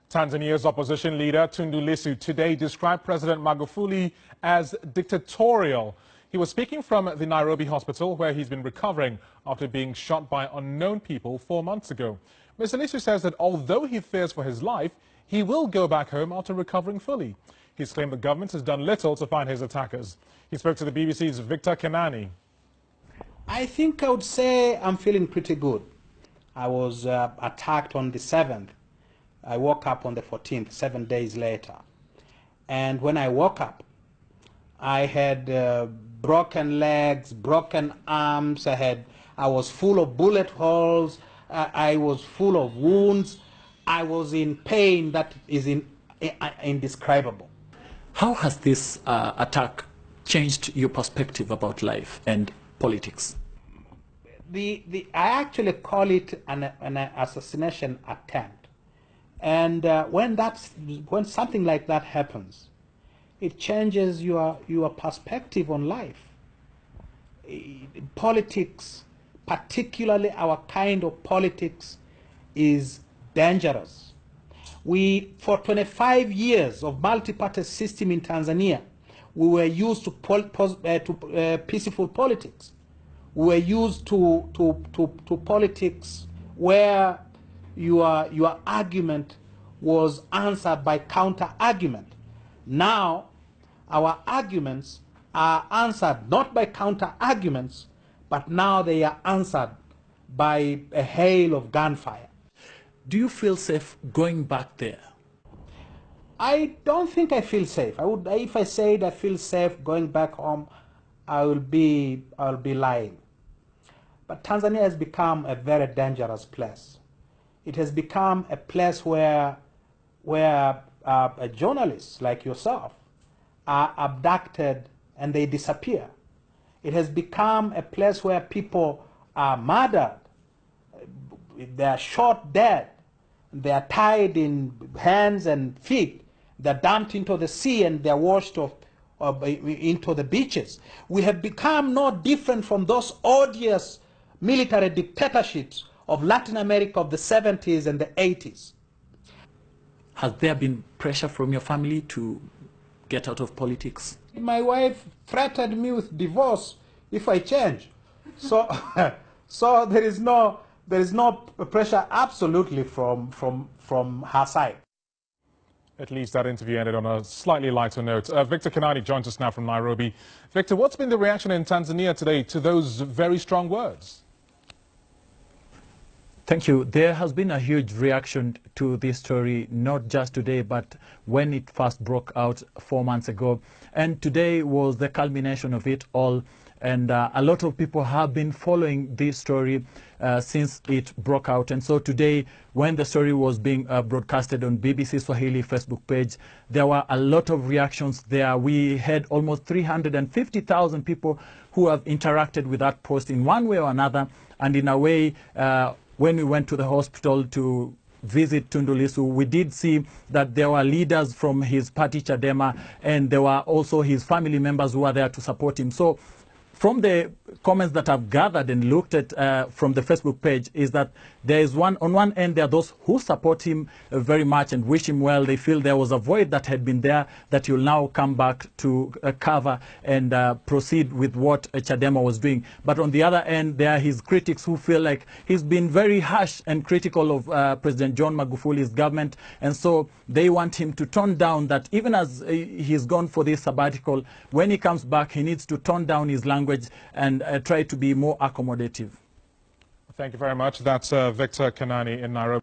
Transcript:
Tanzania's opposition leader, Tundu Lissu, today described President Magufuli as dictatorial. He was speaking from the Nairobi hospital, where he's been recovering after being shot by unknown people 4 months ago. Mr. Lissu says that although he fears for his life, he will go back home after recovering fully. He's claimed the government has done little to find his attackers. He spoke to the BBC's Victor Kenani. I think I would say I'm feeling pretty good. I was attacked on the 7th. I woke up on the 14th, 7 days later. And when I woke up, I had broken legs, broken arms. I was full of bullet holes. I was full of wounds. I was in pain that is indescribable. How has this attack changed your perspective about life and politics? I actually call it an assassination attempt. And when something like that happens, it changes your perspective on life. Politics, particularly our kind of politics, is dangerous. For 25 years of multi-party system in Tanzania, we were used to peaceful politics. We were used to politics where your argument was answered by counter-argument. Now, our arguments are answered not by counter-arguments, but now they are answered by a hail of gunfire. Do you feel safe going back there? I don't think I feel safe. If I said I feel safe going back home, I'll be lying. But Tanzania has become a very dangerous place. It has become a place where journalists like yourself are abducted and they disappear. It has become a place where people are murdered. They are shot dead. They are tied in hands and feet. They're dumped into the sea and they're washed off into the beaches. We have become no different from those odious military dictatorships of Latin America of the 70s and the 80s. Has there been pressure from your family to get out of politics? My wife threatened me with divorce if I change. So, so there is no pressure absolutely from her side. At least that interview ended on a slightly lighter note. Victor Kenani joins us now from Nairobi. Victor, what's been the reaction in Tanzania today to those very strong words? Thank you. There has been a huge reaction to this story, not just today, but when it first broke out 4 months ago. And today was the culmination of it all. And a lot of people have been following this story since it broke out. And so today, when the story was being broadcasted on BBC Swahili Facebook page, there were a lot of reactions there. We had almost 350,000 people who have interacted with that post in one way or another. And in a way, when we went to the hospital to visit Tundu Lissu, we did see that there were leaders from his party, Chadema, and there were also his family members who were there to support him. So from the comments that I've gathered and looked at from the Facebook page is that there is on one end, there are those who support him very much and wish him well. They feel there was a void that had been there that he'll now come back to cover and proceed with what Chadema was doing. But on the other end, there are his critics who feel like he's been very harsh and critical of President John Magufuli's government. And so they want him to tone down that even as he's gone for this sabbatical, when he comes back, he needs to tone down his language and try to be more accommodative. Thank you very much. That's Victor Kenani in Nairobi.